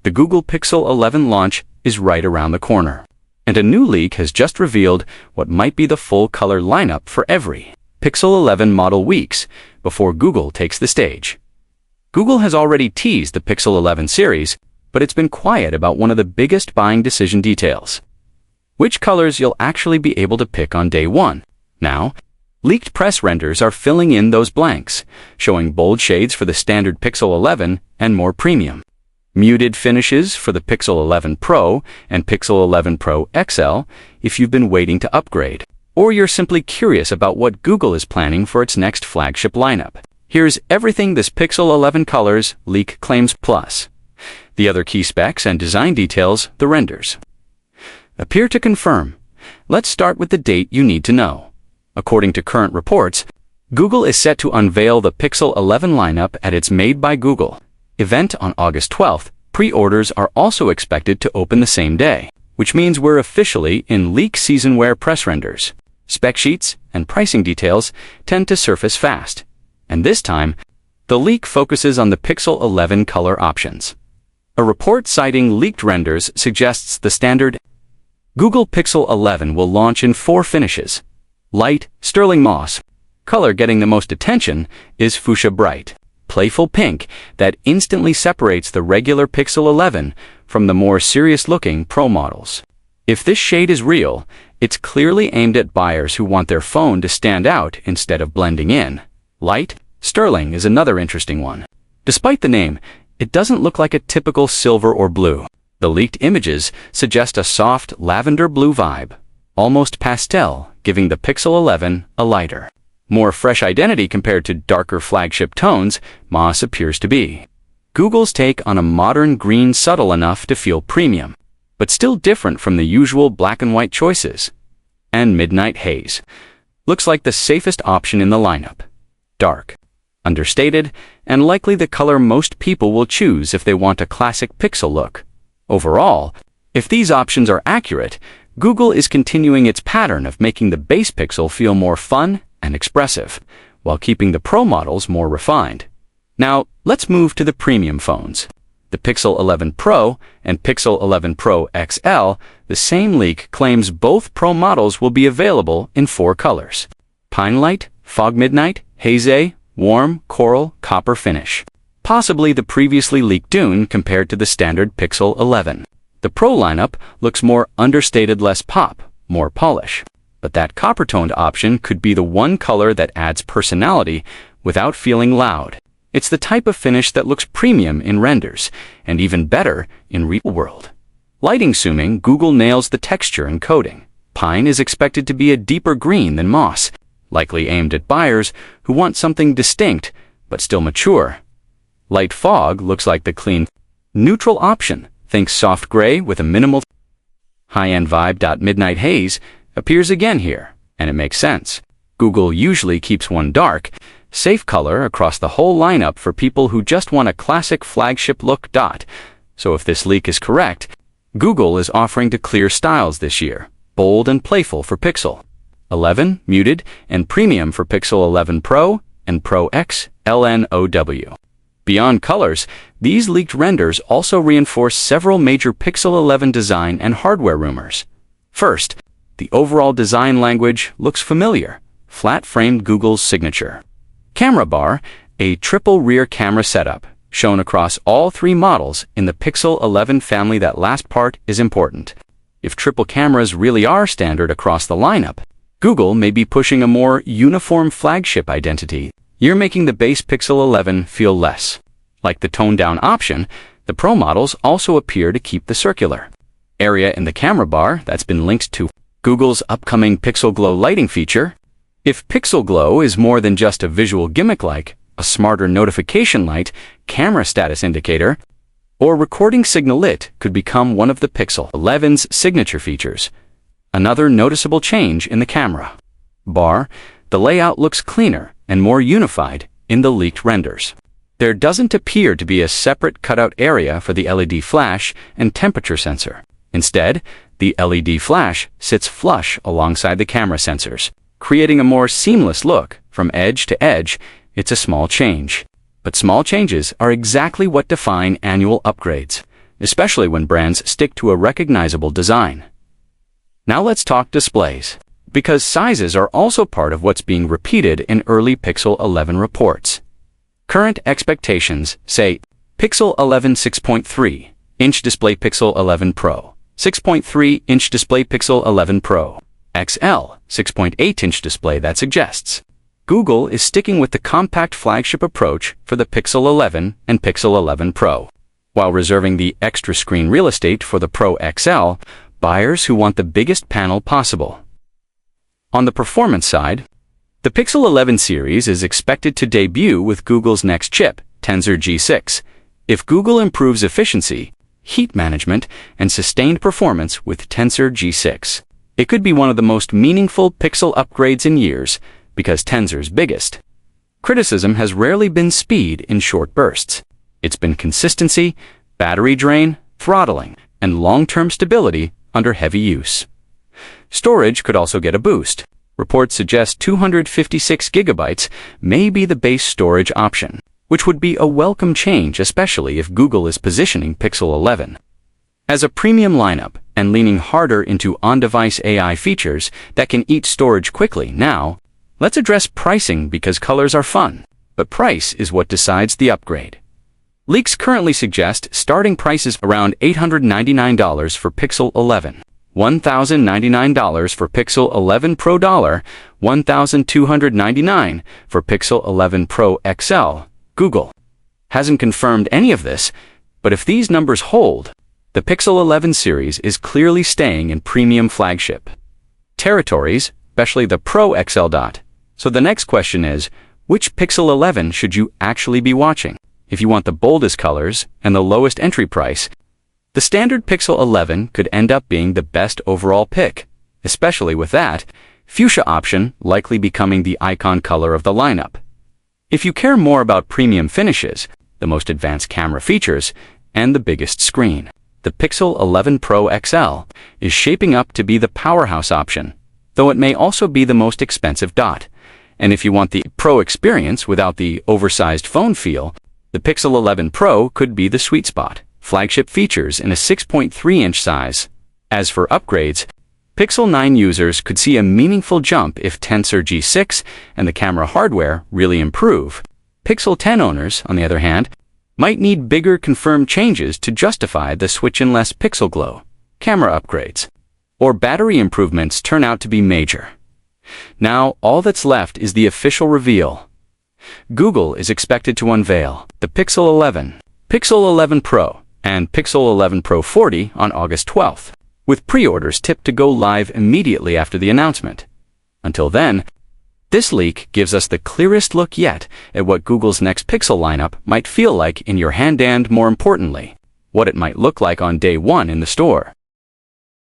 The Google Pixel 11 launch is right around the corner, and a new leak has just revealed what might be the full color lineup for every Pixel 11 model weeks before Google takes the stage. Google has already teased the Pixel 11 series, but it's been quiet about one of the biggest buying decision details: which colors you'll actually be able to pick on day one. Now, leaked press renders are filling in those blanks, showing bold shades for the standard Pixel 11 and more premium, muted finishes for the Pixel 11 Pro and Pixel 11 Pro XL if you've been waiting to upgrade, or you're simply curious about what Google is planning for its next flagship lineup. Here's everything this Pixel 11 colors leak claims, plus the other key specs and design details the renders appear to confirm. Let's start with the date you need to know. According to current reports, Google is set to unveil the Pixel 11 lineup at its Made by Google event on August 12th. Pre-orders are also expected to open the same day, which means we're officially in leak season where press renders, spec sheets, and pricing details tend to surface fast. And this time, the leak focuses on the Pixel 11 color options. A report citing leaked renders suggests the standard Google Pixel 11 will launch in 4 finishes. Light, sterling moss. Color getting the most attention is fuchsia bright, playful pink that instantly separates the regular Pixel 11 from the more serious-looking Pro models. If this shade is real, it's clearly aimed at buyers who want their phone to stand out instead of blending in. Light, sterling is another interesting one. Despite the name, it doesn't look like a typical silver or blue. The leaked images suggest a soft lavender blue vibe, almost pastel, giving the Pixel 11 a lighter, more fresh identity compared to darker flagship tones moss appears to be. Google's take on a modern green subtle enough to feel premium, but still different from the usual black and white choices. And midnight haze looks like the safest option in the lineup. Dark, understated, and likely the color most people will choose if they want a classic Pixel look. Overall, if these options are accurate, Google is continuing its pattern of making the base Pixel feel more fun and expressive, while keeping the Pro models more refined. Now, let's move to the premium phones. The Pixel 11 Pro and Pixel 11 Pro XL, the same leak claims both Pro models will be available in 4 colors: Pine Light, Fog Midnight, Haze, Warm, Coral, Copper finish. Possibly the previously leaked Dune compared to the standard Pixel 11. The Pro lineup looks more understated, less pop, more polish. But that copper-toned option could be the one color that adds personality without feeling loud. It's the type of finish that looks premium in renders, and even better in real world. Lighting zooming, Google nails the texture and coating. Pine is expected to be a deeper green than moss, likely aimed at buyers who want something distinct but still mature. Light fog looks like the clean, neutral option. Think soft gray with a minimal high-end vibe. Midnight haze appears again here, and it makes sense. Google usually keeps one dark, safe color across the whole lineup for people who just want a classic flagship look. So if this leak is correct, Google is offering to clear styles this year, bold and playful for Pixel 11, muted, and premium for Pixel 11 Pro and Pro X, LNOW. Beyond colors, these leaked renders also reinforce several major Pixel 11 design and hardware rumors. First, the overall design language looks familiar, flat-framed Google's signature. Camera bar, a triple rear camera setup, shown across all 3 models in the Pixel 11 family. That last part is important. If triple cameras really are standard across the lineup, Google may be pushing a more uniform flagship identity. You're making the base Pixel 11 feel less like the toned-down option. The Pro models also appear to keep the circular area in the camera bar that's been linked to Google's upcoming Pixel Glow lighting feature. If Pixel Glow is more than just a visual gimmick like a smarter notification light, camera status indicator, or recording signal, lit could become one of the Pixel 11's signature features. Another noticeable change in the camera bar, the layout looks cleaner and more unified in the leaked renders. There doesn't appear to be a separate cutout area for the LED flash and temperature sensor. Instead, the LED flash sits flush alongside the camera sensors, creating a more seamless look from edge to edge. It's a small change, but small changes are exactly what define annual upgrades, especially when brands stick to a recognizable design. Now let's talk displays, because sizes are also part of what's being repeated in early Pixel 11 reports. Current expectations say Pixel 11 6.3-inch display Pixel 11 Pro, 6.3-inch display Pixel 11 Pro, XL, 6.8-inch display that suggests. Google is sticking with the compact flagship approach for the Pixel 11 and Pixel 11 Pro, while reserving the extra screen real estate for the Pro XL, buyers who want the biggest panel possible. On the performance side, the Pixel 11 series is expected to debut with Google's next chip, Tensor G6. If Google improves efficiency, heat management, and sustained performance with Tensor G6, it could be one of the most meaningful Pixel upgrades in years, because Tensor's biggest criticism has rarely been speed in short bursts. It's been consistency, battery drain, throttling, and long-term stability under heavy use. Storage could also get a boost. Reports suggest 256 gigabytes may be the base storage option, which would be a welcome change, especially if Google is positioning Pixel 11 as a premium lineup and leaning harder into on-device AI features that can eat storage quickly. Now, let's address pricing, because colors are fun, but price is what decides the upgrade. Leaks currently suggest starting prices around $899 for Pixel 11, $1,099 for Pixel 11 Pro, $1,299 for Pixel 11 Pro XL. Google hasn't confirmed any of this, but if these numbers hold, the Pixel 11 series is clearly staying in premium flagship territories, especially the Pro XL. So the next question is, which Pixel 11 should you actually be watching? If you want the boldest colors and the lowest entry price, the standard Pixel 11 could end up being the best overall pick, especially with that fuchsia option likely becoming the icon color of the lineup. If you care more about premium finishes, the most advanced camera features, and the biggest screen, the Pixel 11 Pro XL is shaping up to be the powerhouse option, though it may also be the most expensive. And if you want the Pro experience without the oversized phone feel, the Pixel 11 Pro could be the sweet spot. Flagship features in a 6.3-inch size. As for upgrades, Pixel 9 users could see a meaningful jump if Tensor G6 and the camera hardware really improve. Pixel 10 owners, on the other hand, might need bigger confirmed changes to justify the switch unless Pixel Glow, camera upgrades, or battery improvements turn out to be major. Now, all that's left is the official reveal. Google is expected to unveil the Pixel 11, Pixel 11 Pro, and Pixel 11 Pro 40 on August 12th, with pre-orders tipped to go live immediately after the announcement. Until then, this leak gives us the clearest look yet at what Google's next Pixel lineup might feel like in your hand and, more importantly, what it might look like on day one in the store.